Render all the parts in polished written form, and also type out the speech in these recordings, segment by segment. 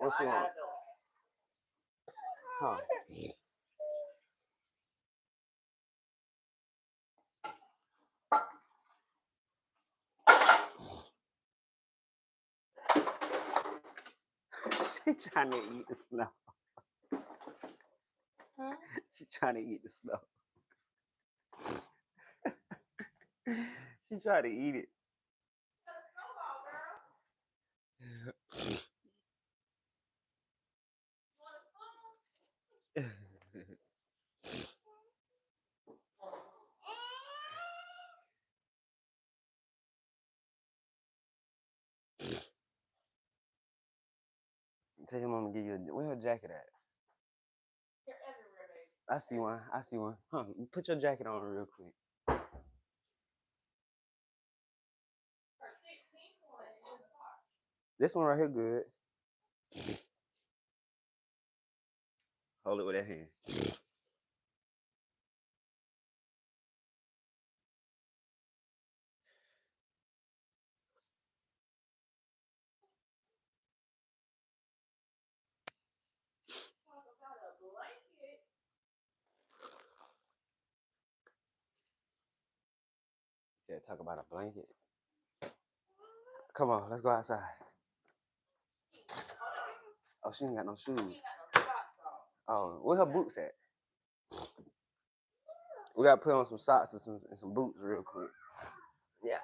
What you want? Huh? She trying to eat the snow. Huh? She trying to eat the snow. She tried to eat it. Tell your mama to give you where her jacket at? They're everywhere, baby. I see one. I see one. Huh? Put your jacket on real quick. This one right here good. Hold it with that hand. Yeah, talk about a blanket. Come on, let's go outside. Oh, she ain't got no shoes. Oh, where her boots at? We gotta put on some socks and some boots real quick. Yeah.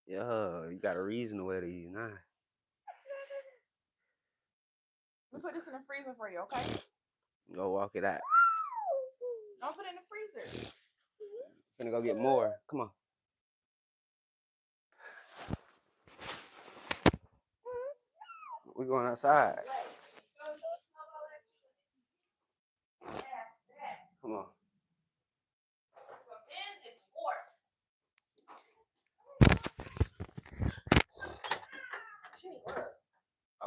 Yeah, you got a reason to wear these now. We put this in the freezer for you, okay? Go walk it out. Don't put it in the freezer. Gonna go get more. Come on. We're going outside. Come on.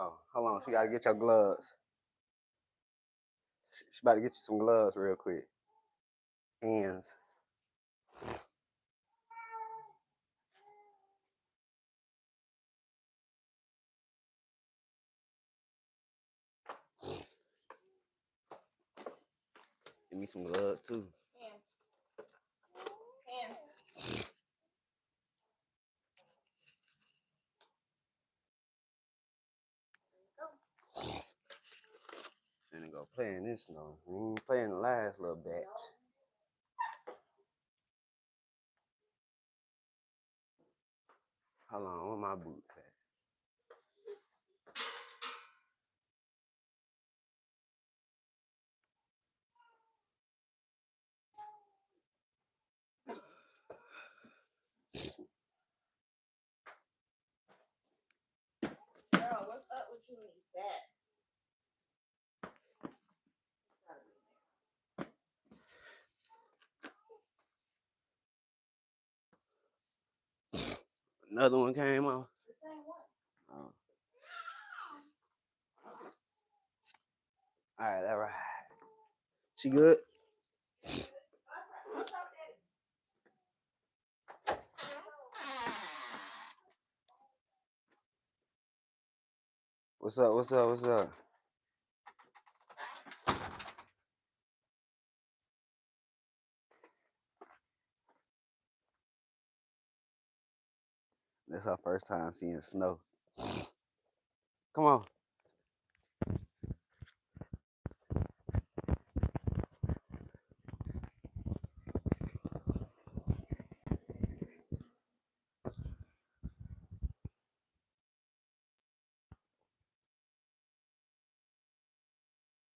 Oh, hold on. She gotta get your gloves. She about to get you some gloves real quick. Hands. Give me some gloves too. Hands. And go play in this snow. We ain't playing the last little batch. Hold on, where my boots at? Girl, what's up with you and these bats? Another one came off. The same one. Oh. All right, all right. She good? What's up? What's up? What's up? That's our first time seeing snow. Come on.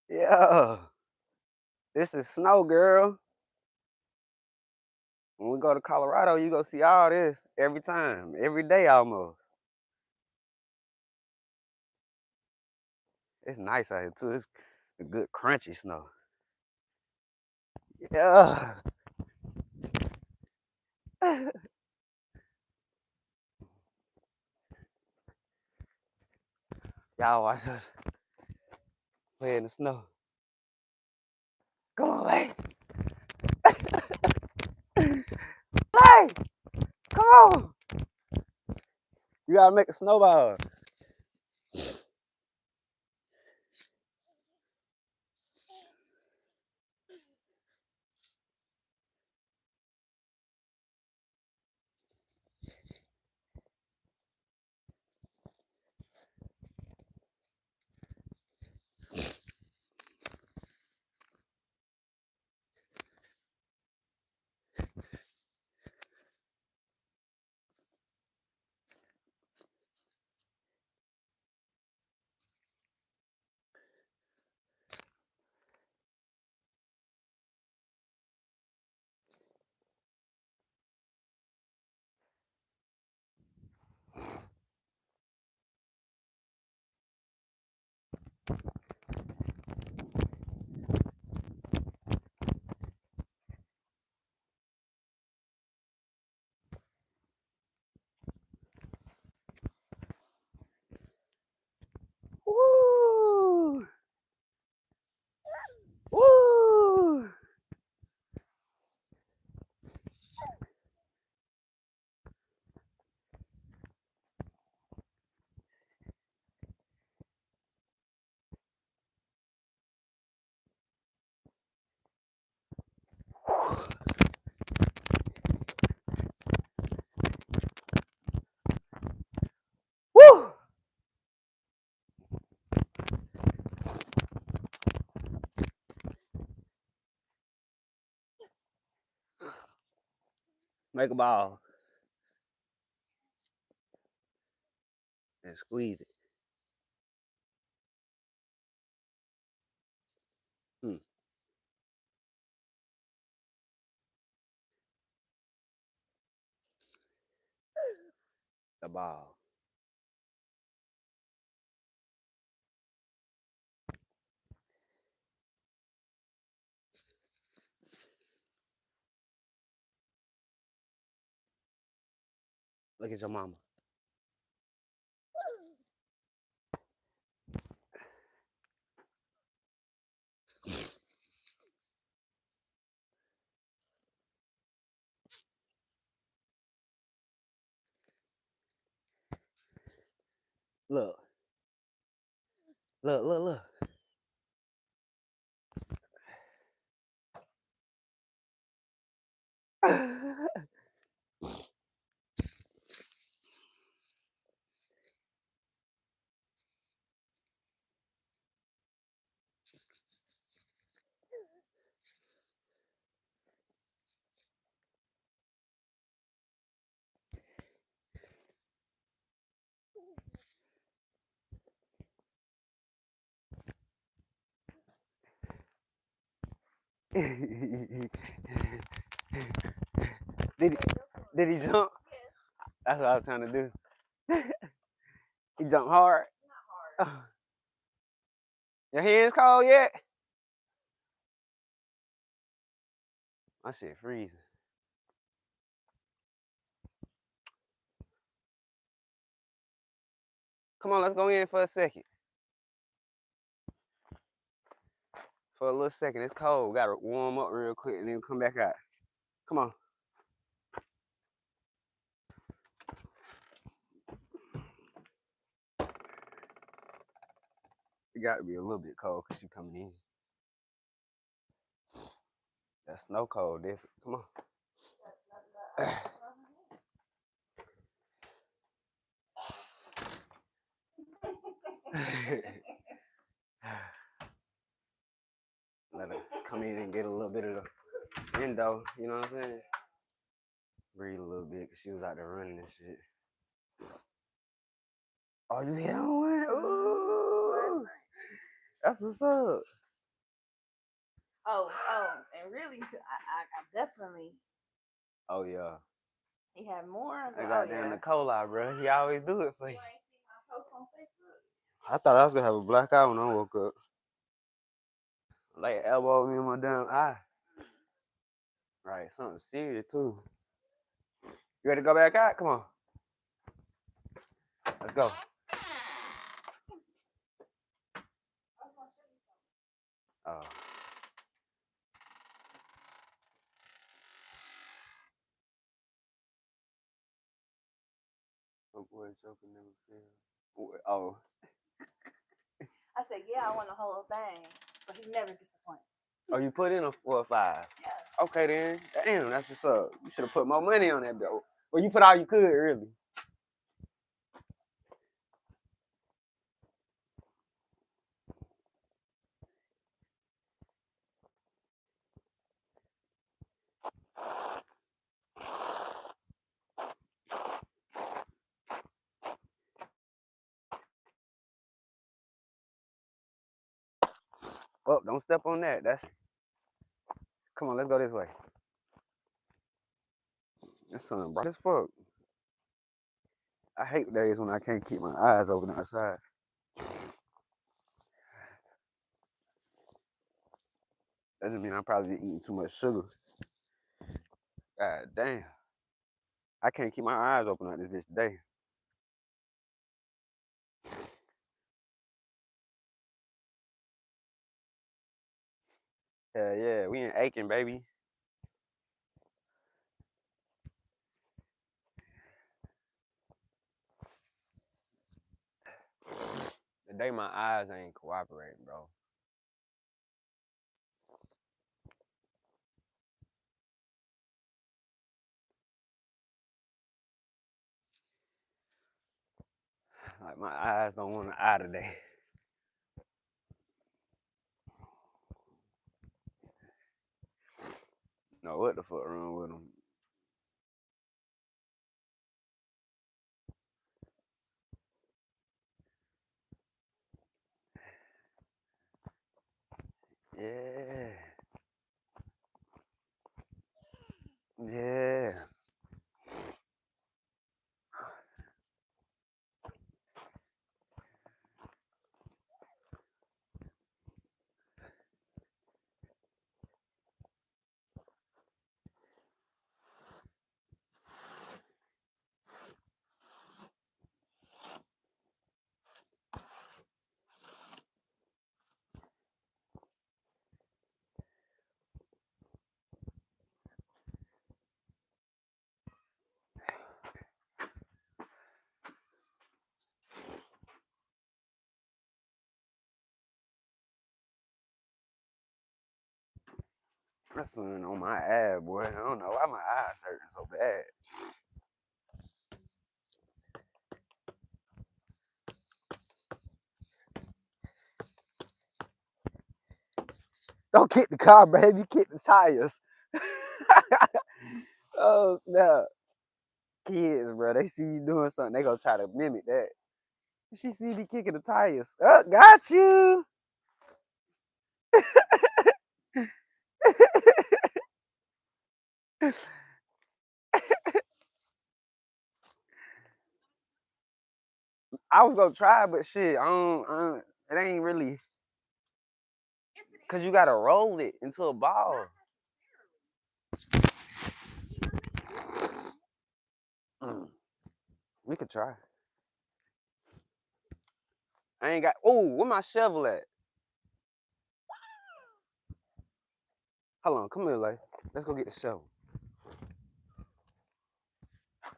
Yeah. This is snow, girl. When we go to Colorado, you go see all this every time, every day almost. It's nice out here too. It's a good crunchy snow. Yeah. Y'all watch us play in the snow. Come on, Lay. Lay! Come on! You gotta make a snowball. Woo! Woo! Woo! Make a ball and squeeze it. The ball. Look at your mama. Look. Look, look, look. Did he jump? That's what I was trying to do. He jumped hard. Not hard. Your hands cold yet? My shit freezing. Come on, let's go in for a second. For a little second. It's cold. Gotta warm up real quick and then come back out. Come on. It got to be a little bit cold because you coming in. That snow cold different. Come on. Let her come in and get a little bit of the window, you know what I'm saying? Breathe a little bit because she was out there running and shit. Oh, you hit on one? Ooh. That's what's up. Oh, and really, I definitely Oh yeah. He had more. I was I like, got oh down yeah. the cola, bro. He always do it for You you. ain't seen my post on Facebook? I thought I was gonna have a black eye when I woke up. Like elbow me in my damn eye. Right, something serious too. You ready to go back out? Come on. Let's go. Oh. Oh boy, joking never fails. Oh. I said, yeah, I want the whole thing, but he never disappoints. Oh, you put in a 4 or 5? Yeah. Okay then. Damn, that's what's up. You should have put more money on that bill. Well, you put all you could, really. Oh, don't step on that. That's. Come on, let's go this way. That sun bright as fuck. I hate days when I can't keep my eyes open outside. That just mean I'm probably eating too much sugar. God damn. I can't keep my eyes open like this bitch today. Hell yeah, we in Aiken, baby. Today my eyes ain't cooperating, bro. Like my eyes don't want to eye today. Know what the fuck wrong with them? Yeah. Yeah. That sun on my eye, boy. I don't know why my eyes hurting so bad. Don't kick the car, baby. Kick the tires. Oh, snap. Kids, bro, they see you doing something, they gonna try to mimic that. She see me kicking the tires. Oh, got you. I was gonna try, but shit, it ain't really. Cause you gotta roll it into a ball. We could try. I ain't got. Oh, where my shovel at? Hold on, come here, Lay. Let's go get the shovel.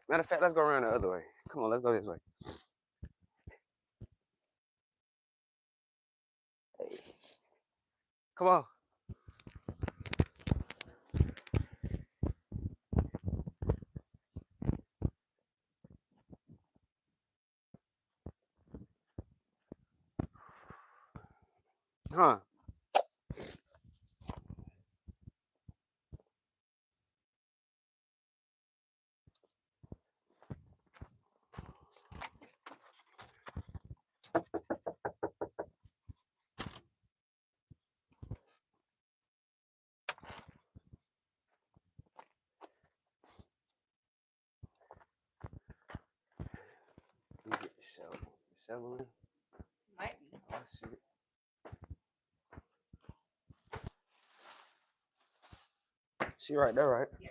Matter of fact, let's go around the other way. Come on, let's go this way. Hey. Come on. Huh? Shoveling. Might be. Oh shit. She right there, right? Yeah.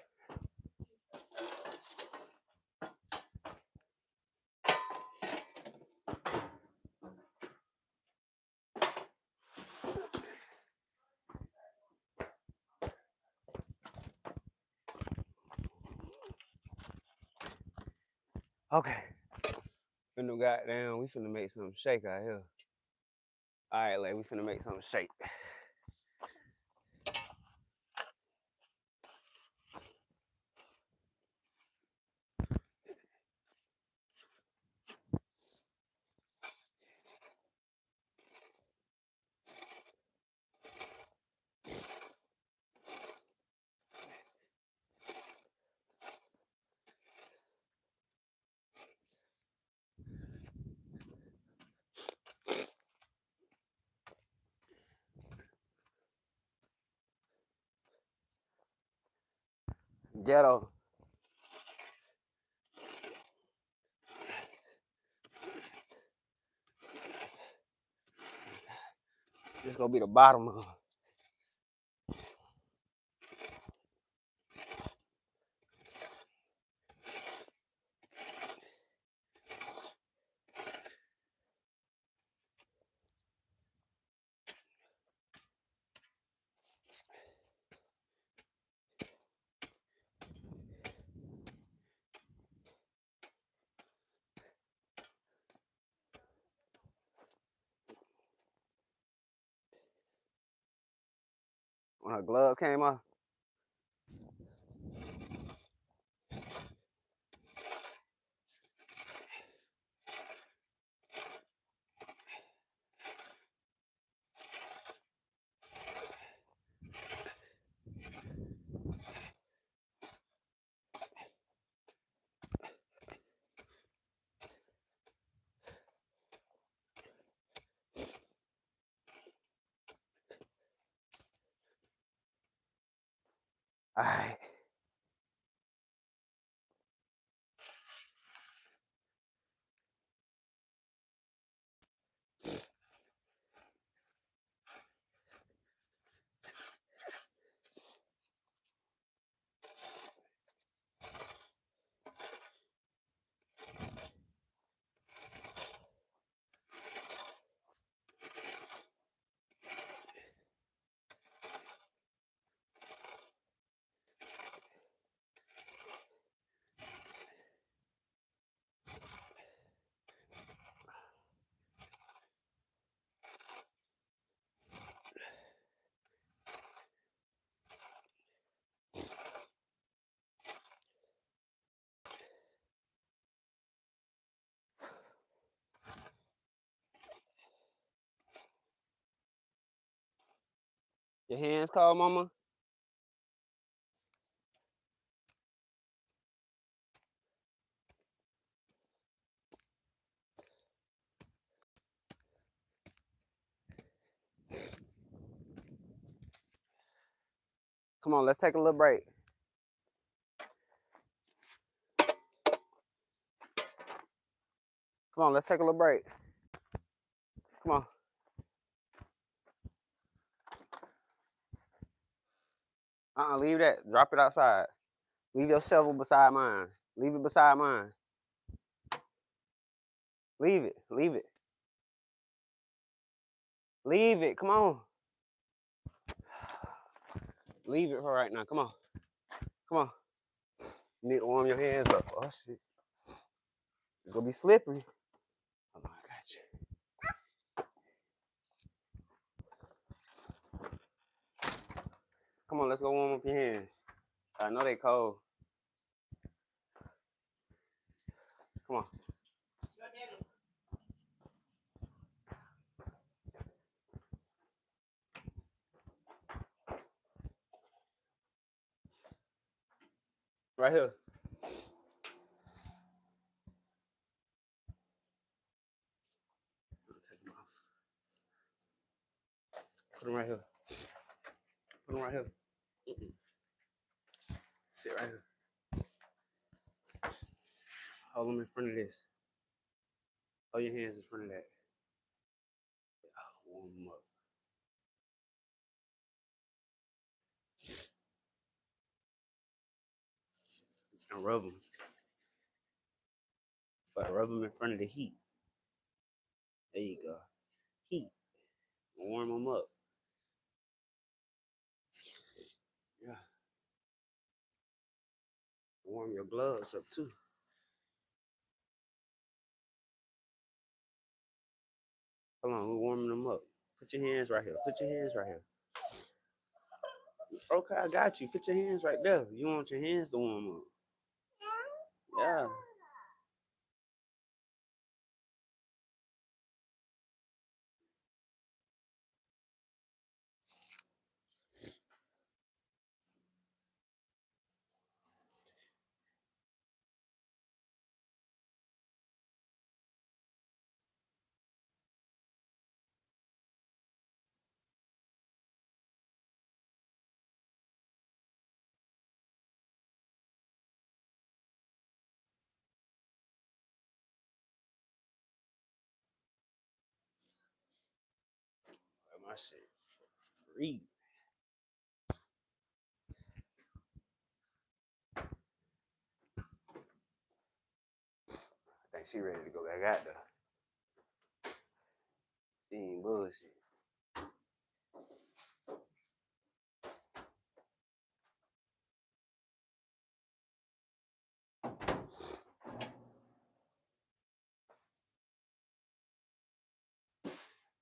Okay. Finna goddamn, we finna make something shake out here. Alright, like we finna make something shake. Ghetto. This gonna be the bottom of it. When her gloves came off. Alright. Your hands cold, mama? Come on, let's take a little break. Come on, let's take a little break. Come on. Leave that. Drop it outside. Leave your shovel beside mine. Leave it beside mine. Leave it. Leave it. Leave it. Come on. Leave it for right now. Come on. Come on. You need to warm your hands up. Oh, shit. It's going to be slippery. Hold on, I got you. Come on, let's go warm up your hands. I know they cold. Come on. Right here. Put them right here. Put them right here. Sit right here. Hold them in front of this. Hold your hands in front of that. Warm them up. And rub them. But rub them in front of the heat. There you go. Heat. Warm them up. Yeah. Warm your gloves up too. Hold on, we're warming them up. Put your hands right here. Put your hands right here. Okay, I got you. Put your hands right there. You want your hands to warm up. Yeah. My shit free. I think she ready to go back out there. She ain't bullshit.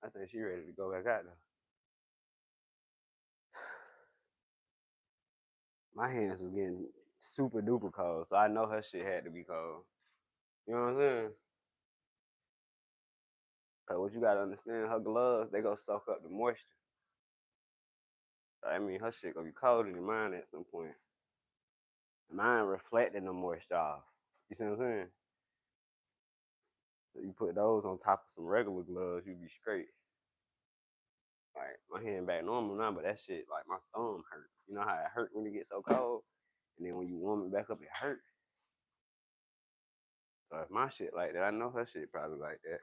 I think she ready to go back out there. My hands was getting super duper cold, so I know her shit had to be cold. You know what I'm saying? Cause what you gotta understand, her gloves, they go soak up the moisture. I mean, her shit gonna be colder than mine at some point. Mine reflecting the moisture off. You see what I'm saying? So you put those on top of some regular gloves, you be straight. Like my hand back normal now, but that shit like my thumb hurt. You know how it hurt when it gets so cold, and then when you warm it back up, it hurt. So if my shit like that, I know her shit probably like that.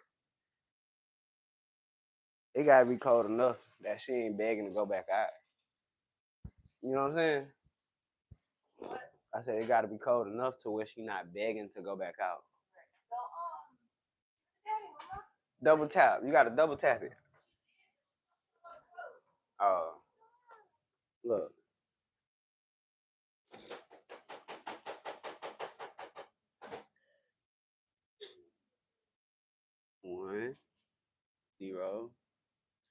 It gotta be cold enough that she ain't begging to go back out. You know what I'm saying? I said it gotta be cold enough to where she not begging to go back out. Double tap. You gotta double tap it. Oh, look. 1, 0,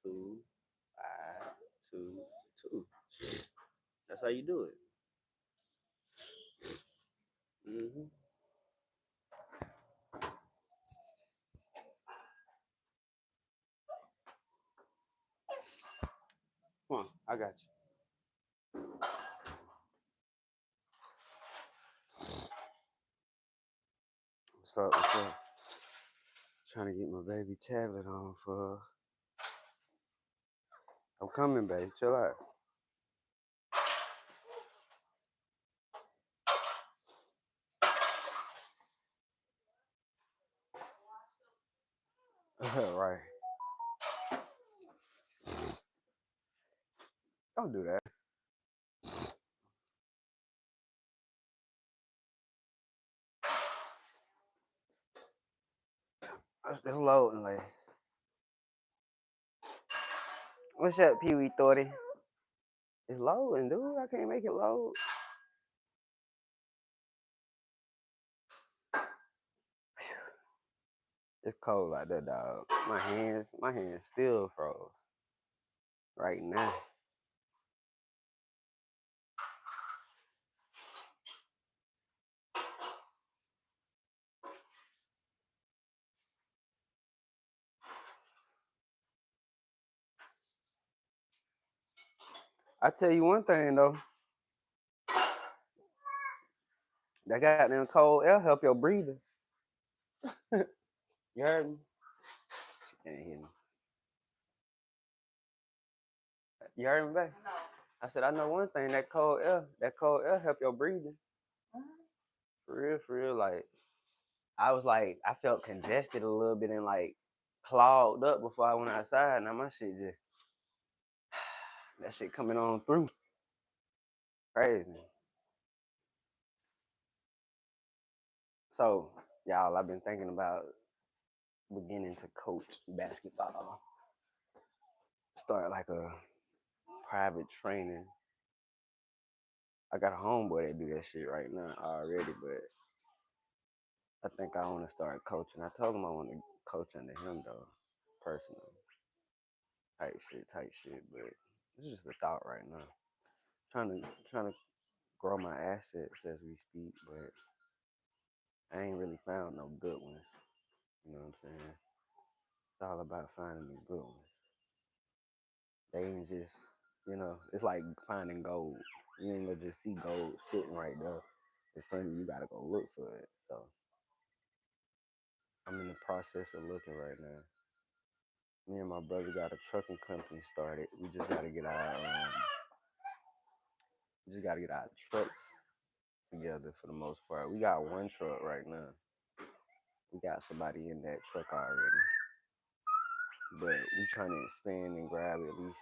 2, 5, 2, 2. That's how you do it. Mm-hmm. Come on, I got you. What's up? What's up? Trying to get my baby tablet on for. I'm coming, babe. Chill out. Right. Don't do that. It's loading, like. What's up, Pee Wee Thorty? It's loading, dude. I can't make it load. It's cold like that, dog. My hands still froze right now. I tell you one thing though, that goddamn cold air help your breathing. You heard me? She can't hear me. You heard me, babe? No. I said I know one thing. That cold air help your breathing. For real, like I was like, I felt congested a little bit and like clogged up before I went outside. Now my shit just that shit coming on through. Crazy. So, y'all, I've been thinking about beginning to coach basketball. Start like a private training. I got a homeboy that do that shit right now already, but I think I want to start coaching. I told him I want to coach under him though, personally. Type shit. But it's just a thought right now. Trying to grow my assets as we speak, but I ain't really found no good ones. You know what I'm saying? It's all about finding the good ones. They ain't just, it's like finding gold. You ain't gonna just see gold sitting right there in front of you. You gotta go look for it. So I'm in the process of looking right now. Me and my brother got a trucking company started. We just gotta get our trucks together for the most part. We got one truck right now. We got somebody in that truck already. But we trying to expand and grab at least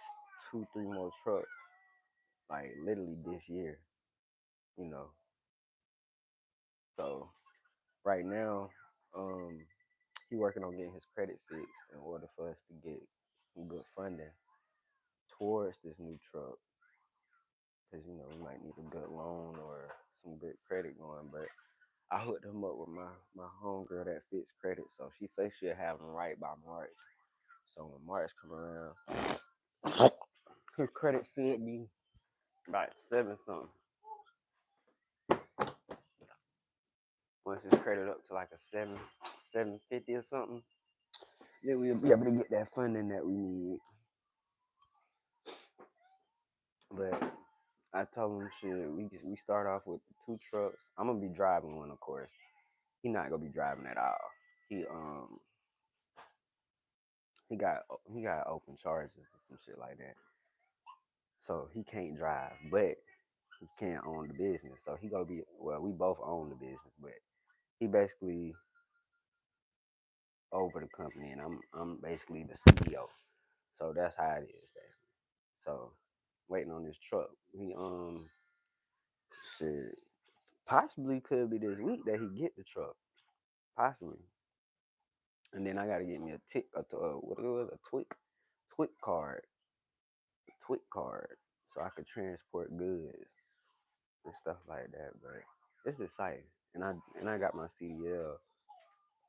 2, 3 more trucks. Like literally this year, you know. So right now, he working on getting his credit fixed in order for us to get some good funding towards this new truck. Cause we might need a good loan or some good credit going. But I hooked him up with my homegirl that fits credit, so she says she'll have him right by March. So when March come around, his credit should be about 7 something. Once his credit up to like a 750 or something, then we'll be able to get that funding that we need. But I told him, shit, we start off with 2 trucks. I'm gonna be driving one, of course. He not gonna be driving at all. He got open charges or some shit like that. So he can't drive, but he can't own the business. So he gonna be, well, we both own the business, but he basically over the company, and I'm basically the CEO. So that's how it is, basically. So waiting on this truck. He shit, possibly could be this week that he get the truck, possibly. And then I gotta get me what it was, a twit card, so I could transport goods and stuff like that. But it's exciting, and I got my CDL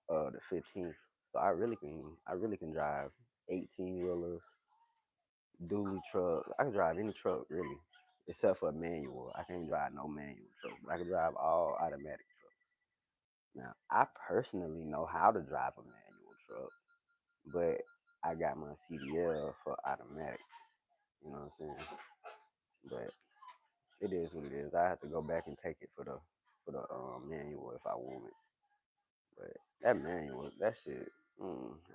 the 15th, so I really can drive 18 wheelers, dually truck. I can drive any truck really, except for a manual. I can't drive no manual truck, but I can drive all automatic trucks. Now I personally know how to drive a manual truck, but I got my CDL for automatic. You know what I'm saying? But it is what it is. I have to go back and take it for the manual if I want it. But that manual, that shit,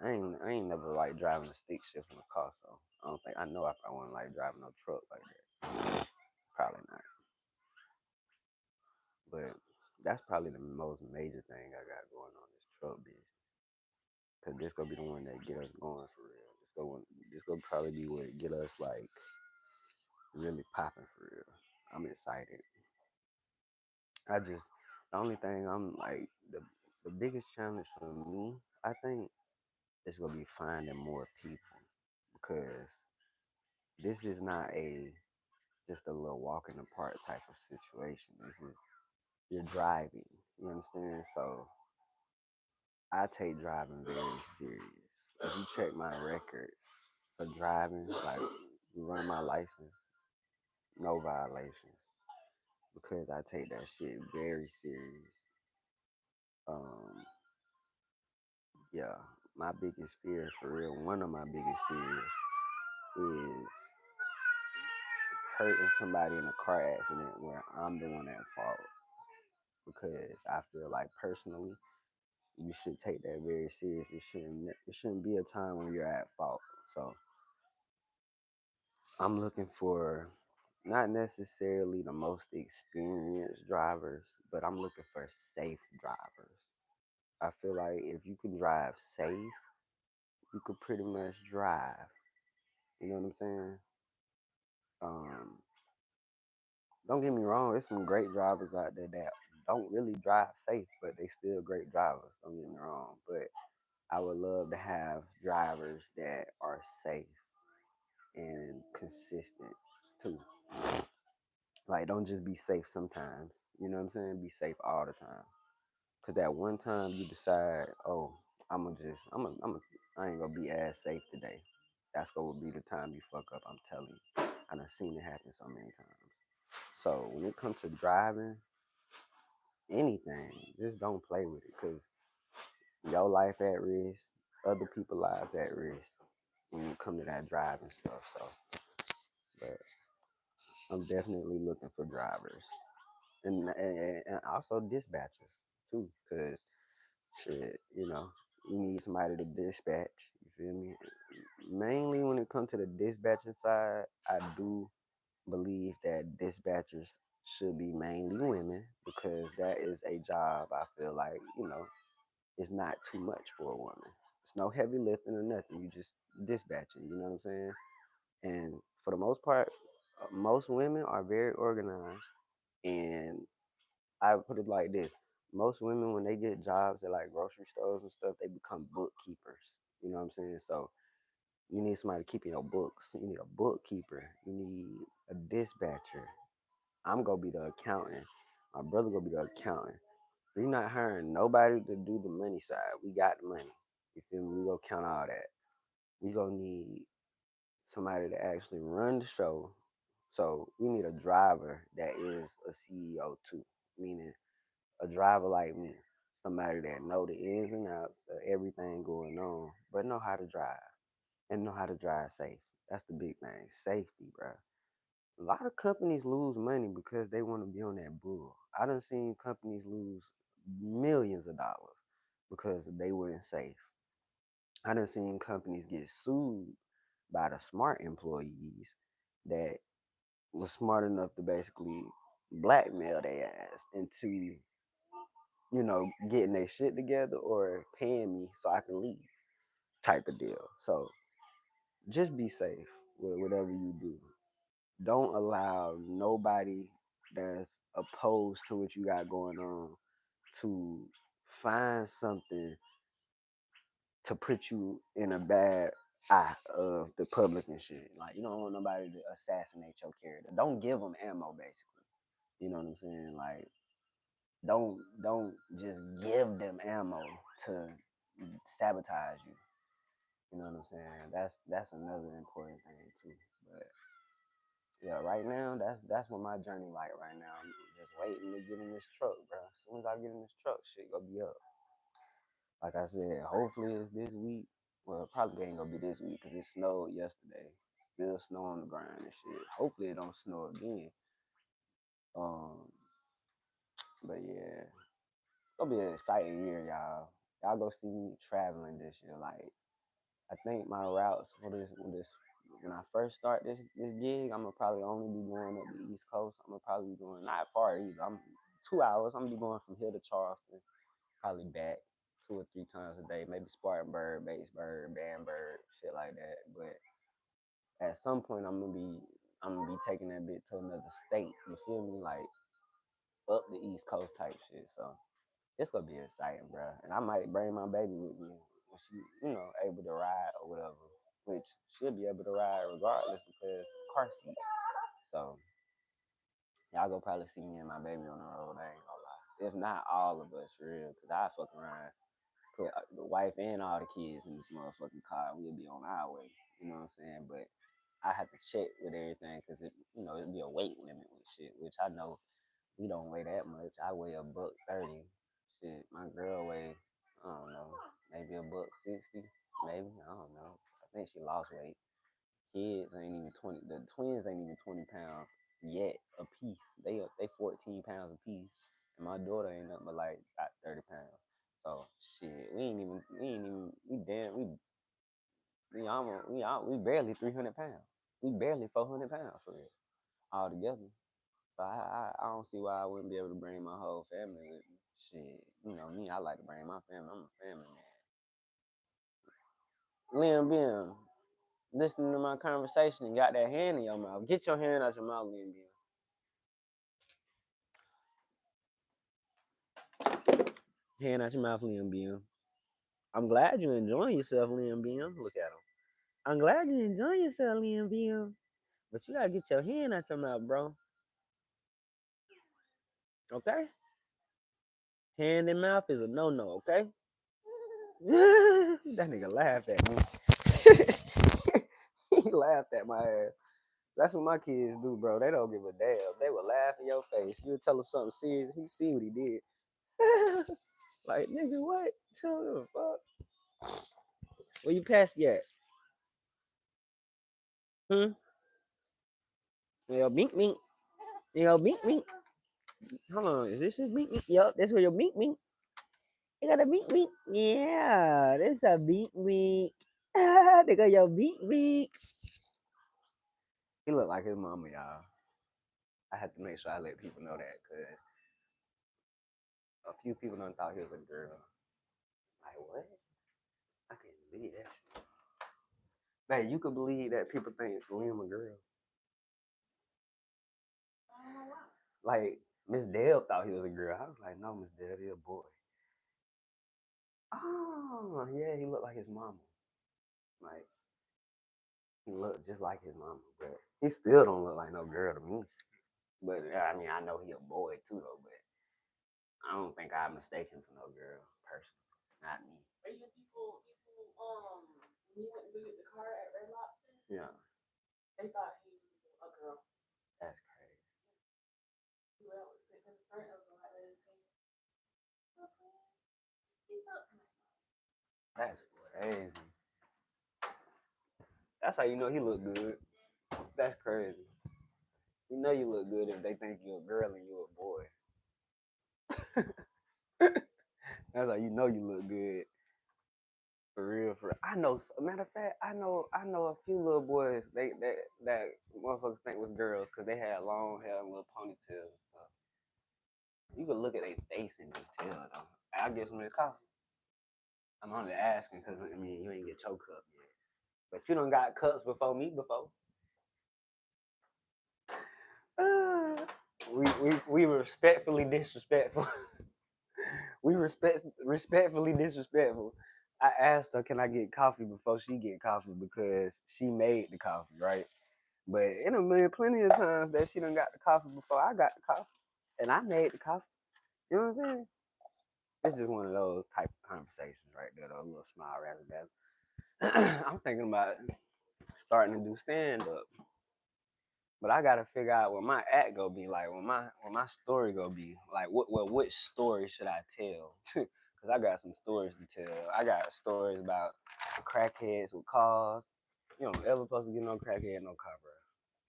I ain't never like driving a stick shift in a car, so I don't think I know if I want to like driving no truck like that. Probably not. But that's probably the most major thing I got going on this truck business. Cause this gonna be the one that get us going for real. This gonna probably be what get us like really popping for real. I'm excited. The only thing I'm like the biggest challenge for me, I think, is gonna be finding more people, because this is not a just a little walk in the park type of situation. This is, you're driving. You understand? So I take driving very serious. If you check my record for driving, like run my license, no violations, because I take that shit very serious. Um, yeah, my biggest fear for real, one of my biggest fears is hurting somebody in a car accident where I'm the one at fault. Because I feel like personally, you should take that very serious. It shouldn't be a time when you're at fault. So I'm looking for not necessarily the most experienced drivers, but I'm looking for safe drivers. I feel like if you can drive safe, you could pretty much drive. You know what I'm saying? Um, don't get me wrong, there's some great drivers out there that don't really drive safe, but they still great drivers. Don't get me wrong, but I would love to have drivers that are safe and consistent too. Like, don't just be safe sometimes. You know what I'm saying? Be safe all the time. Cause that one time you decide, oh, I ain't gonna be as safe today. That's gonna be the time you fuck up. I'm telling you. I done seen it happen so many times. So when it comes to driving, anything, just don't play with it. Cause your life at risk, other people's lives at risk when you come to that driving stuff. So, but I'm definitely looking for drivers and also dispatchers too, cause shit, you need somebody to dispatch. You feel me? Mainly when it comes to the dispatching side, I do believe that dispatchers should be mainly women because that is a job I feel like, it's not too much for a woman. It's no heavy lifting or nothing. You just dispatching, you know what I'm saying? And for the most part, most women are very organized. And I put it like this: most women, when they get jobs at like grocery stores and stuff, they become bookkeepers. You know what I'm saying? So you need somebody keeping your books. You need a bookkeeper. You need a dispatcher. I'm gonna be the accountant. My brother gonna be the accountant. We're not hiring nobody to do the money side. We got the money. You feel me? We gonna count all that. We gonna need somebody to actually run the show. So we need a driver that is a CEO too, meaning a driver like me, somebody that know the ins and outs of everything going on, but know how to drive and know how to drive safe. That's the big thing, safety, bro. A lot of companies lose money because they want to be on that bull. I done seen companies lose millions of dollars because they weren't safe. I done seen companies get sued by the smart employees that was smart enough to basically blackmail their ass into, getting their shit together or paying me so I can leave type of deal. So just be safe with whatever you do. Don't allow nobody that's opposed to what you got going on to find something to put you in a bad eye of the public and shit. Like, you don't want nobody to assassinate your character. Don't give them ammo, basically. You know what I'm saying? Like, don't just give them ammo to sabotage you. You know what I'm saying? That's another important thing too. But yeah, right now that's what my journey like right now. I'm just waiting to get in this truck, bro. As soon as I get in this truck, shit gonna be up. Like I said, hopefully it's this week. Well, it probably ain't gonna be this week because it snowed yesterday. Still snow on the ground and shit. Hopefully it don't snow again. Um, but yeah, it's gonna be an exciting year, y'all. Y'all go see me traveling this year. Like, I think my routes for this when I first start this gig, I'm gonna probably only be going up the East Coast. I'm gonna probably be going not far either. I'm 2 hours. I'm gonna be going from here to Charleston, probably back 2 or 3 times a day, maybe Spartanburg, Batesburg, Bamberg, shit like that. But at some point, I'm gonna be taking that bit to another state. You feel me? Like up the East Coast type shit. So it's gonna be exciting, bro. And I might bring my baby with me when she, able to ride or whatever. Which she'll be able to ride regardless because car seat. So y'all go probably see me and my baby on the road. I ain't gonna lie. If not all of us for real, cause I fuck around, put the wife and all the kids in this motherfucking car. We'll be on our way. You know what I'm saying? But I have to check with everything because it'll be a weight limit with shit, which I know we don't weigh that much. I weigh a buck 30. Shit, my girl weigh, I don't know, maybe a buck 60, maybe. I don't know. I think she lost weight. Kids ain't even 20. The twins ain't even 20 pounds yet a piece. They 14 pounds a piece, and my daughter ain't nothing but like about 30 pounds. So shit, we barely 300 pounds. We barely 400 pounds for real all together. So I don't see why I wouldn't be able to bring my whole family with me. Shit, you know me, I like to bring my family. I'm a family man. Liam Bim, listening to my conversation and got that hand in your mouth. Get your hand out your mouth, Liam Bim. Hand out your mouth, Liam Bim. I'm glad you're enjoying yourself, Liam Bim. Look at him. I'm glad you're enjoying yourself, Liam Bim. But you gotta get your hand out your mouth, bro. Okay? Hand in mouth is a no-no, okay? That nigga laughed at me. He laughed at my ass. That's what my kids do, bro. They don't give a damn. They will laugh in your face. You tell them something serious, he see what he did. Like, nigga, what? Tell him, fuck. Where you pass yet? Yo, bink, bink. Yo, bink, bink. Hold on, is this his bink, bink? Yo, this where your bink, bink. You got a bink, bink. Yeah, this a bink, bink. They got your bink, bink. He look like his mama, y'all. I had to make sure I let people know that because a few people done thought he was a girl. Like, what? I can't believe that shit. Man, you could believe that people think Liam a girl. Like, Miss Dale thought he was a girl. I was like, no, Miss Dale, he's a boy. Oh, yeah, he looked like his mama. Like, he looked just like his mama, but he still don't look like no girl to me. But I mean, I know he a boy too, though. But I don't think I mistake him for no girl, personally. Not me. Are you people when you went to get the car at Red Lobster? Yeah. They thought he was a girl. That's crazy. Well, sitting in the front, I was like, he's not. That's crazy. That's how you know he look good. That's crazy. You know you look good if they think you're a girl and you're a boy. That's how you know you look good. For real, for real. I know. Matter of fact, I know a few little boys that motherfuckers think was girls because they had long hair and little ponytails and stuff. You could look at their face and just tell though. I get some of the coffee. I'm only asking because I mean you ain't get your cup yet, but you done got cups before me before. We respectfully disrespectful. We respectfully disrespectful. I asked her, can I get coffee before she get coffee because she made the coffee, right? But it done been plenty of times that she done got the coffee before I got the coffee. And I made the coffee. You know what I'm saying? It's just one of those type of conversations right there, though. A little smile rather than I'm thinking about starting to do stand-up. But I gotta figure out what my act gonna be like, what my story gonna be like. Which story should I tell? Cause I got some stories to tell. I got stories about crackheads with cars. You don't ever supposed to get no crackhead no car, bro.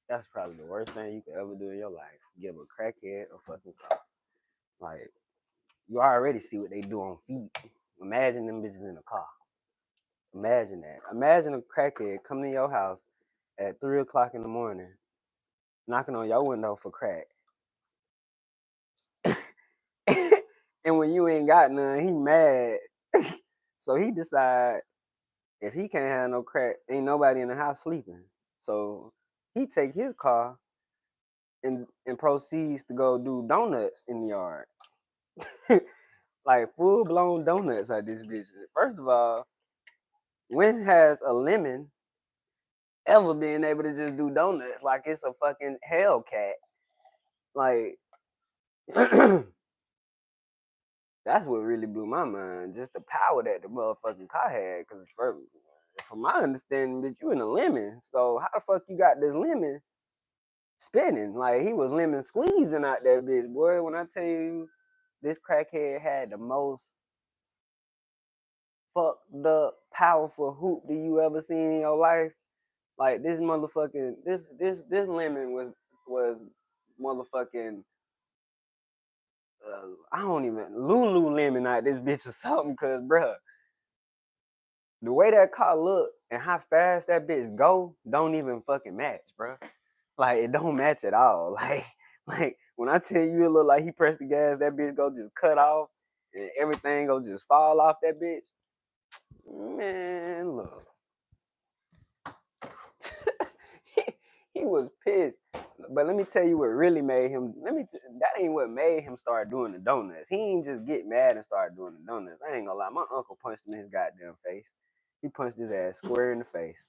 That's probably the worst thing you could ever do in your life. Give a crackhead a fucking car. Like you already see what they do on feet. Imagine them bitches in a car. Imagine that. Imagine a crackhead coming to your house at 3 o'clock in the morning, knocking on your window for crack. And when you ain't got none, he mad. So he decide if he can't have no crack, ain't nobody in the house sleeping. So he take his car and proceeds to go do donuts in the yard. Like full blown donuts at this bitch. First of all, when has a lemon ever been able to just do donuts like it's a fucking Hellcat? Like that's what really blew my mind. Just the power that the motherfucking car had. Cause from my understanding, bitch, you in a lemon. So how the fuck you got this lemon spinning? Like he was lemon squeezing out that bitch, boy. When I tell you this crackhead had the most fucked up, powerful hoop do you ever seen in your life? Like this motherfucking this lemon was motherfucking I don't even Lululemon out this bitch or something, cause bruh, the way that car look and how fast that bitch go don't even fucking match, bruh. Like it don't match at all. Like when I tell you it look like he pressed the gas, that bitch go just cut off. and everything go just fall off that bitch. Man, look. he, he was pissed. But let me tell you what really made him. That ain't what made him start doing the donuts. He ain't just get mad and start doing the donuts. I ain't gonna lie. My uncle punched him in his goddamn face. He punched his ass square in the face.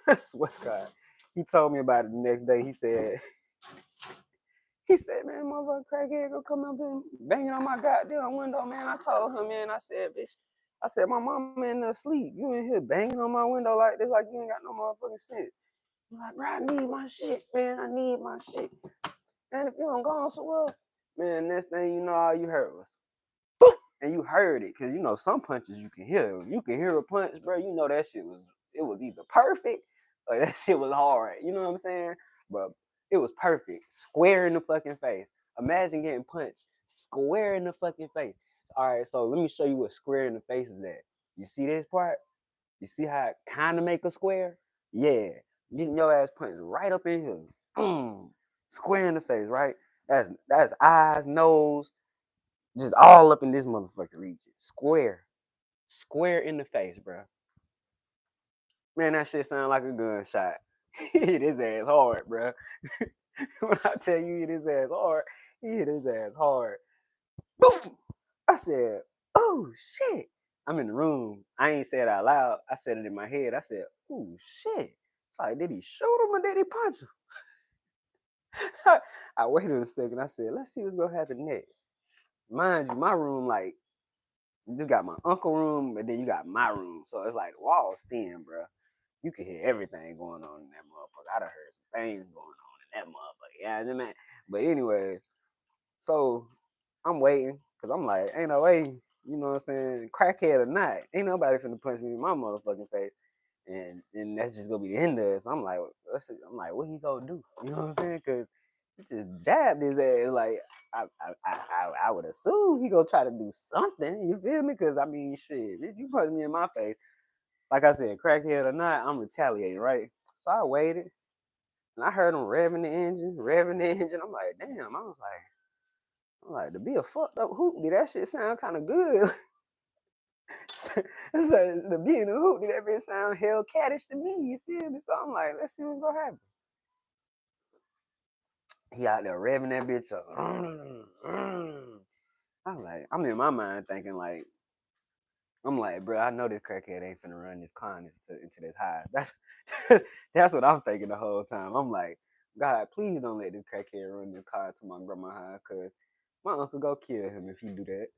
I swear to God. He told me about it the next day. He said, man, motherfucker crackhead gonna come up and banging on my goddamn window, man. I told him, man, I said, bitch, I said, my mama in there asleep. You in here banging on my window like this, like you ain't got no motherfucking sense. I'm like, bro, I need my shit, man. I need my shit. And if you don't go on somewhere, man, next thing you know, all you heard was, boop, and you heard it. Cause you know, some punches you can hear. You can hear a punch, bro. You know that shit was either perfect or that shit was hard. You know what I'm saying? But it was perfect. Square in the fucking face. Imagine getting punched square in the fucking face. All right, so let me show you what square in the face is at. You see this part? You see how it kind of make a square? Yeah. Getting your ass punched right up in here. Square in the face, right? That's eyes, nose, just all up in this motherfucking region. Square. Square in the face, bro. Man, that shit sound like a gunshot. He hit his ass hard, bro. When I tell you he hit his ass hard, he hit his ass hard. Boom! I said, oh shit. I'm in the room. I ain't said it out loud. I said it in my head. I said, oh shit. It's like, did he shoot him or did he punch him? I waited a second. I said, let's see what's gonna happen next. Mind you, my room, like, you got my uncle room, and then you got my room. So it's like the walls thin, bro. You can hear everything going on in that motherfucker. I done heard some things going on in that motherfucker. Yeah, man. But anyways, so I'm waiting, cause I'm like, ain't no way, you know what I'm saying? Crackhead or not, ain't nobody finna punch me in my motherfucking face. And that's just gonna be the end of it. So I'm like, what he gonna do? You know what I'm saying? Cause he just jabbed his ass. Like I would assume he gonna try to do something. You feel me? Cause I mean, shit, if you punch me in my face, like I said, crackhead or not, I'm retaliating, right? So I waited, and I heard him revving the engine, revving the engine. I'm like, damn. I'm like, to be a fucked up hoopty, that shit sound kind of good. So to be in a hoopty, that bitch sound Hellcatish to me. You feel me? So I'm like, let's see what's gonna happen. He out there revving that bitch up. I'm like, I'm in my mind thinking like, I'm like, bro, I know this crackhead ain't finna run this car into this high. That's what I'm thinking the whole time. I'm like, God, please don't let this crackhead run this car into my grandma high, cause my uncle go kill him if you do that.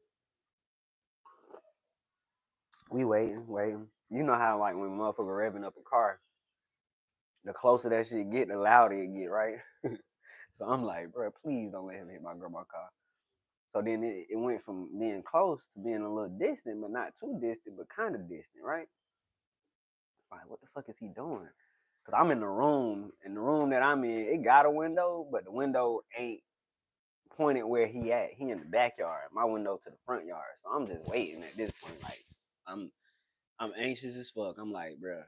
We waiting. You know how like when motherfucker revving up a car, the closer that shit get, the louder it get, right? So I'm like, bro, please don't let him hit my grandma car. So then it went from being close to being a little distant, but not too distant, but kind of distant, right? Like, what the fuck is he doing? Cause I'm in the room, and the room that I'm in, it got a window, but the window ain't pointed where he at. He in the backyard. My window to the front yard. So I'm just waiting at this point. Like, I'm I'm anxious as fuck. I'm like, bro,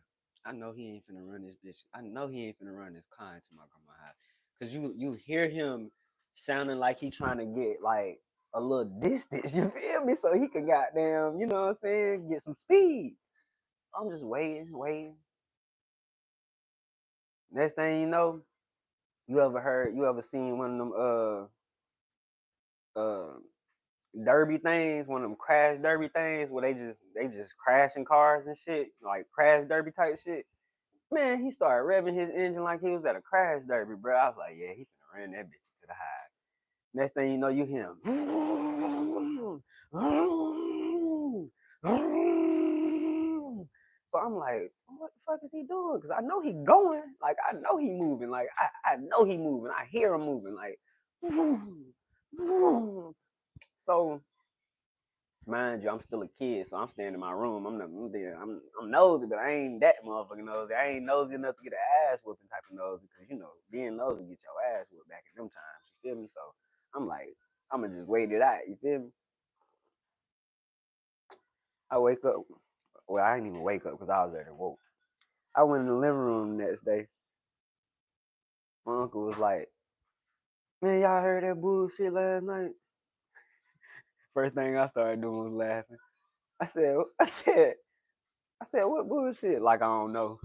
I know he ain't finna run this bitch. I know he ain't finna run this car into my grandma house. Cause you hear him sounding like he trying to get like a little distance. You feel me? So he can goddamn, you know what I'm saying, get some speed. I'm just waiting. Next thing you know, you ever seen one of them uh derby things, one of them crash derby things where they just crashing cars and shit, like crash derby type shit. Man, he started revving his engine like he was at a crash derby, bro. I was like, yeah, he finna run that bitch to the high. Next thing you know, you hear him. So I'm like, what the fuck is he doing? Because I know he going. Like, I know he moving. Like, I know he moving. I hear him moving. Like, so mind you, I'm still a kid, so I'm staying in my room. I'm nosy, but I ain't that motherfucking nosy. I ain't nosy enough to get an ass whooping type of nosy, because you know, being nosy get your ass whooped back in them times. You feel me? So I'm like, I'm gonna just wait it out. You feel me? I wake up. Well, I didn't even wake up because I was already woke. I went in the living room the next day. My uncle was like, "Man, y'all heard that bullshit last night?" First thing I started doing was laughing. I said, what bullshit? Like I don't know.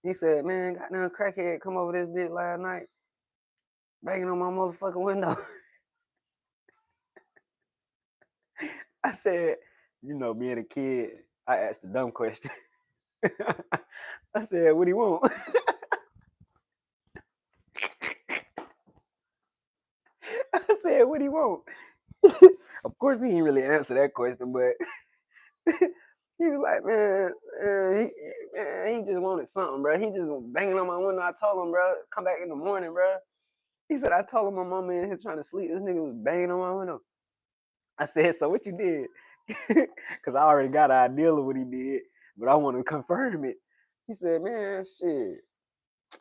He said, man, goddamn crackhead come over this bitch last night, banging on my motherfucking window. I said, you know, being a kid, I asked a dumb question. I said, what do you want? I said, what do you want? Of course, he didn't really answer that question, but he was like, he just wanted something, bro. He just was banging on my window. I told him, bro, come back in the morning, bro. He said, I told him my mama in here trying to sleep. This nigga was banging on my window. I said, so what you did? Because I already got an idea of what he did, but I want to confirm it. He said, man, shit.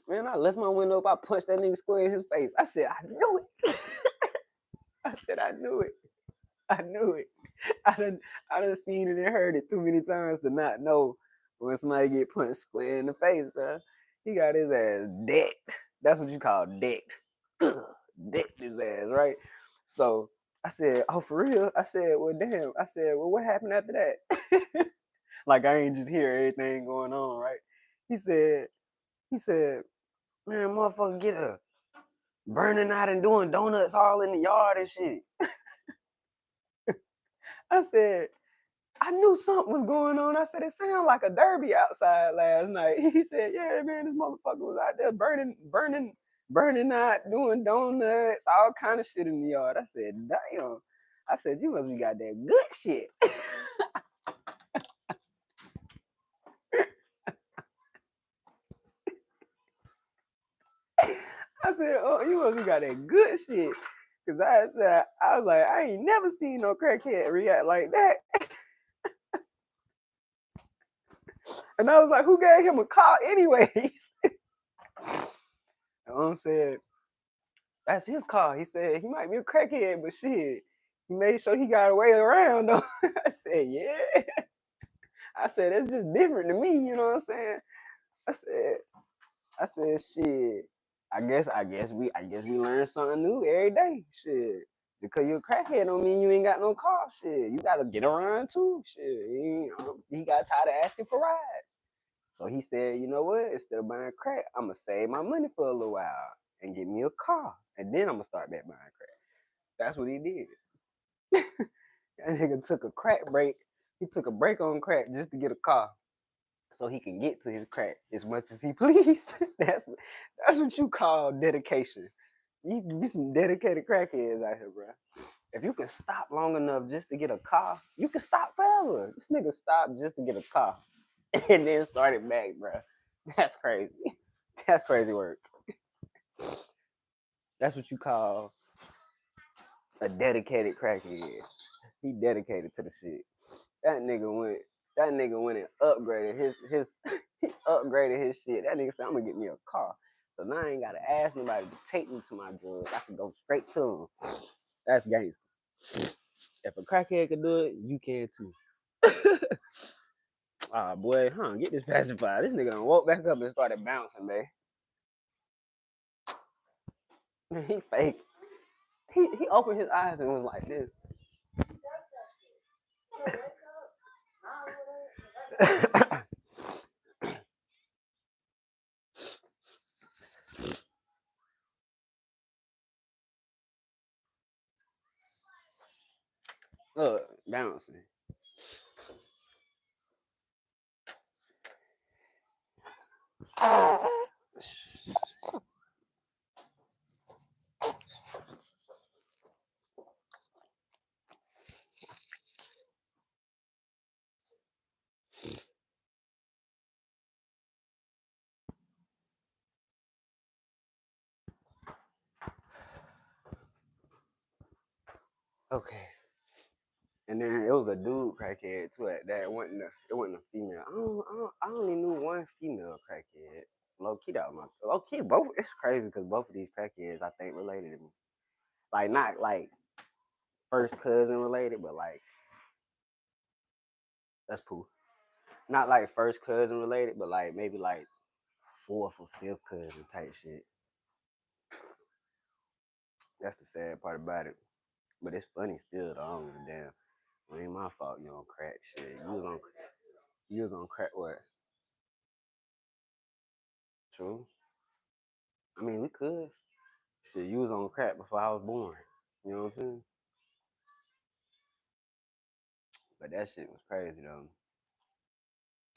Man, I left my window up. I punched that nigga square in his face. I said, I knew it. I said, I knew it. I knew it. I done seen it and heard it too many times to not know when somebody get punched square in the face, bro. He got his ass decked. That's what you call decked. Decked his ass, right? So I said, oh, for real? I said, well, damn. I said, well, what happened after that? Like I ain't just hear everything going on, right? He said, man, motherfucker, get a burning out and doing donuts all in the yard and shit. I said, I knew something was going on. I said, it sounded like a derby outside last night. He said, yeah, man, this motherfucker was out there burning out, doing donuts, all kind of shit in the yard. I said, damn. I said, you must be got that good shit. I said, oh, you must be got that good shit. Cause I was like, I ain't never seen no crackhead react like that. And I was like, who gave him a call anyways? And said, that's his car. He said he might be a crackhead, but shit, he made sure he got away around though. I said, yeah. I said, it's just different to me, you know what I'm saying? I said, shit. I guess we learn something new every day. Shit. Because you're a crackhead don't mean you ain't got no car. Shit. You gotta get around too. Shit. He got tired of asking for rides. So he said, you know what? Instead of buying crack, I'm gonna save my money for a little while and get me a car. And then I'm gonna start back buying crack. That's what he did. That nigga took a crack break. He took a break on crack just to get a car. So he can get to his crack as much as he please. That's what you call dedication. You can be some dedicated crackheads out here, bro. If you can stop long enough just to get a car, you can stop forever. This nigga stopped just to get a car and then started back, bro. That's crazy. That's crazy work. That's what you call a dedicated crackhead. He dedicated to the shit. That nigga went and upgraded his he upgraded his shit. That nigga said, I'm gonna get me a car. So now I ain't gotta ask nobody to take me to my drugs. I can go straight to them. That's gangster. If a crackhead can do it, you can too. Ah, boy, get this pacifier. This nigga done woke back up and started bouncing, man. He fake. He opened his eyes and was like this. Look, bouncing. Okay. And then it was a dude crackhead too. It wasn't a female. I only knew one female crackhead. Low key, that was my low key. Both. It's crazy because both of these crackheads I think related to me. Like not like first cousin related, but like that's cool. Not like first cousin related, but like maybe like fourth or fifth cousin type shit. That's the sad part about it. But it's funny still though. I don't give a damn. It ain't my fault you on crack shit. You was on crack what? True. I mean we could. Shit, you was on crack before I was born. You know what I'm saying? But that shit was crazy though.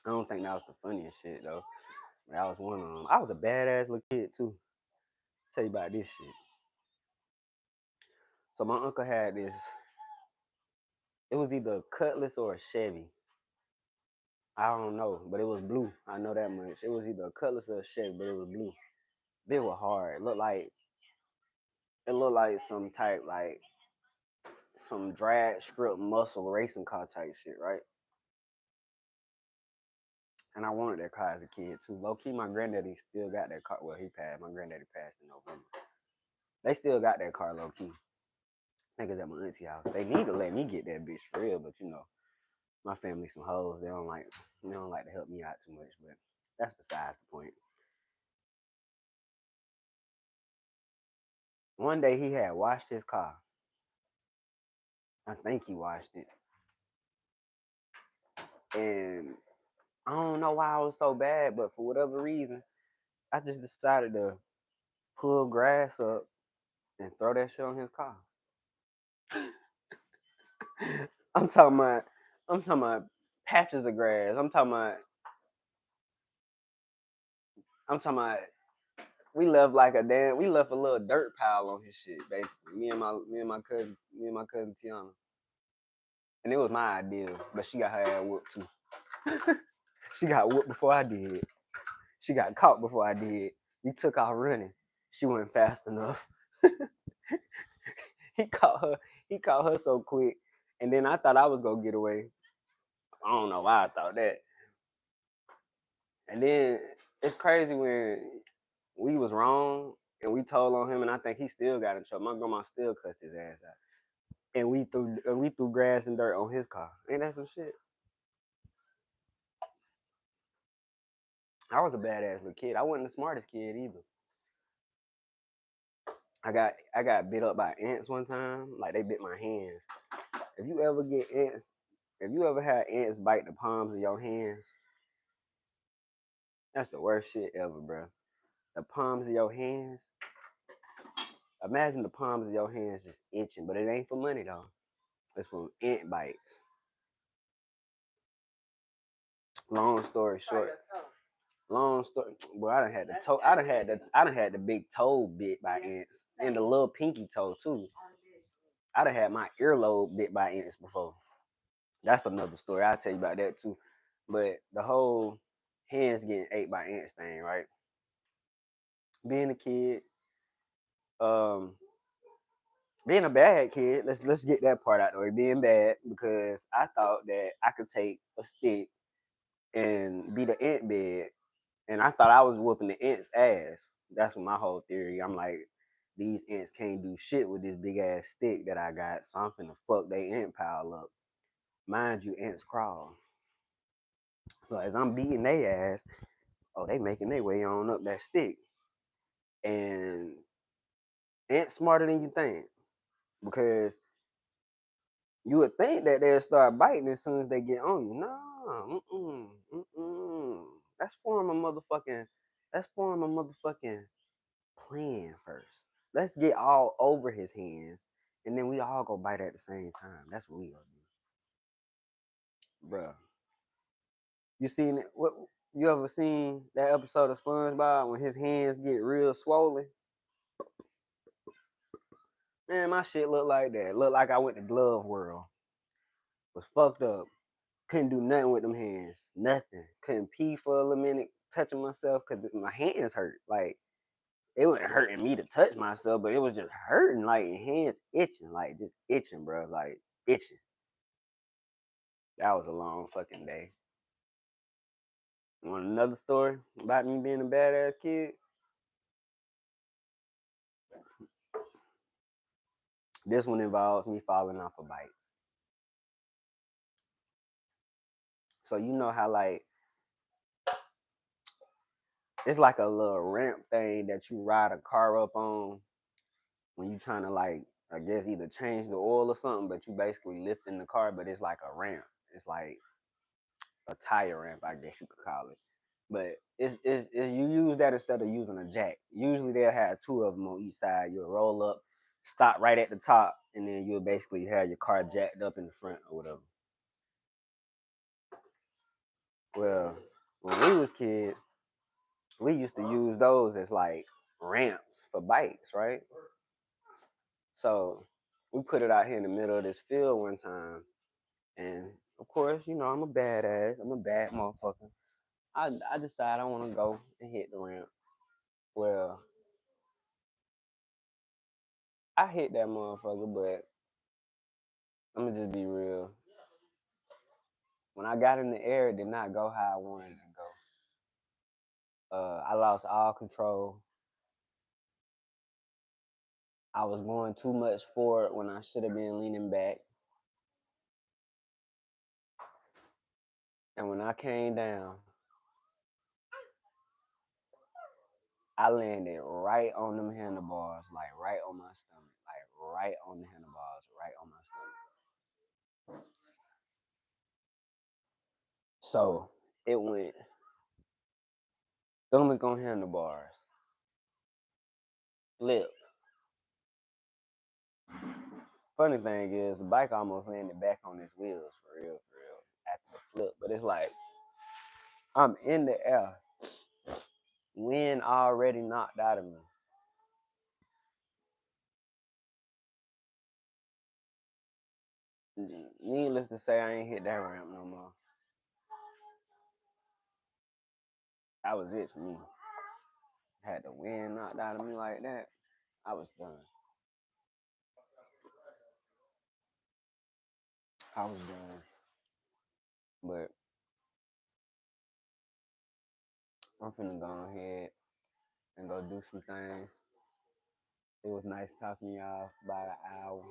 I don't think that was the funniest shit though. That was one of them. I was a badass little kid too. Tell you about this shit. So my uncle had this. It was either a Cutlass or a Chevy. I don't know, but it was blue. I know that much. It was either a Cutlass or a Chevy, but it was blue. It was hard. It looked like some type like some drag strip muscle racing car type shit, right? And I wanted that car as a kid too. Low key, my granddaddy still got that car. Well, he passed. My granddaddy passed in November. They still got that car low key. Niggas at my auntie house. They need to let me get that bitch for real, but you know, my family some hoes. They don't like to help me out too much, but that's besides the point. One day he had washed his car. I think he washed it. And I don't know why I was so bad, but for whatever reason, I just decided to pull grass up and throw that shit on his car. I'm talking about I'm talking about patches of grass. I'm talking about we left a little dirt pile on his shit, basically. Me and my cousin Tiana. And it was my idea, but she got her ass whooped too. She got whooped before I did. She got caught before I did. We took off running. She wasn't fast enough. he caught her. He caught her so quick. And then I thought I was gonna get away. I don't know why I thought that. And then it's crazy when we was wrong and we told on him, and I think he still got in trouble. My grandma still cussed his ass out. And we threw grass and dirt on his car. Ain't that some shit? I was a badass little kid. I wasn't the smartest kid either. I got bit up by ants one time. Like they bit my hands. If you ever get ants, if you ever had ants bite the palms of your hands, that's the worst shit ever, bro. The palms of your hands. Imagine the palms of your hands just itching, but it ain't for money though. It's from ant bites. Long story short. Long story. Well, I done had the toe. I done had the big toe bit by ants, and the little pinky toe too. I done had my earlobe bit by ants before. That's another story. I'll tell you about that too. But the whole hands getting ate by ants thing, right? Being a kid, um, being a bad kid. Let's get that part out the way. Being bad because I thought that I could take a stick and beat the ant bed, and I thought I was whooping the ants' ass. That's my whole theory. I'm like, these ants can't do shit with this big ass stick that I got, so I'm finna fuck they ant pile up. Mind you, ants crawl. So as I'm beating their ass, oh, they making their way on up that stick. And ants smarter than you think. Because you would think that they'll start biting as soon as they get on you. No, That's form a motherfucking plan first. Let's get all over his hands, and then we all go bite at the same time. That's what we gonna do, bruh. You seen it? What you ever seen that episode of SpongeBob when his hands get real swollen? Man, my shit look like that. Look like I went to Glove World. Was fucked up. Couldn't do nothing with them hands. Nothing. Couldn't pee for a little minute, touching myself because my hands hurt. Like, it wasn't hurting me to touch myself, but it was just hurting. Like, hands itching. Like, just itching, bro. Like, itching. That was a long fucking day. Want another story about me being a badass kid? This one involves me falling off a bike. So you know how like it's like a little ramp thing that you ride a car up on when you trying to like I guess either change the oil or something, but you basically lifting the car, but it's like a ramp. It's like a tire ramp, I guess you could call it. But it's you use that instead of using a jack. Usually they'll have two of them on each side. You'll roll up, stop right at the top, and then you'll basically have your car jacked up in the front or whatever. Well, when we was kids, we used to use those as like ramps for bikes, right? So we put it out here in the middle of this field one time, and of course, you know, I'm a badass. I'm a bad motherfucker. I decide I want to go and hit the ramp. Well, I hit that motherfucker, but I'm gonna just be real. When I got in the air, it did not go how I wanted it to go. I lost all control. I was going too much forward when I should have been leaning back. And when I came down, I landed right on them handlebars, like right on my stomach, like right on the handlebars, right on my stomach. So it went stomach on handlebars, flip. Funny thing is, the bike almost landed back on its wheels for real, after the flip. But it's like, I'm in the air, wind already knocked out of me. Needless to say, I ain't hit that ramp no more. That was it for me. Had the wind knocked out of me like that, I was done. I was done. But I'm finna go ahead and go do some things. It was nice talking to y'all about an hour.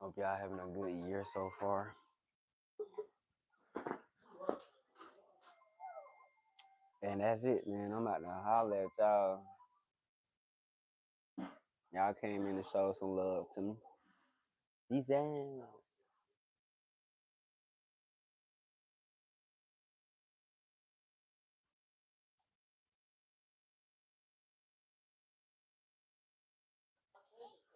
Hope y'all having a good year so far. And that's it, man. I'm about to holler at y'all. Y'all came in to show some love to me. Peace out.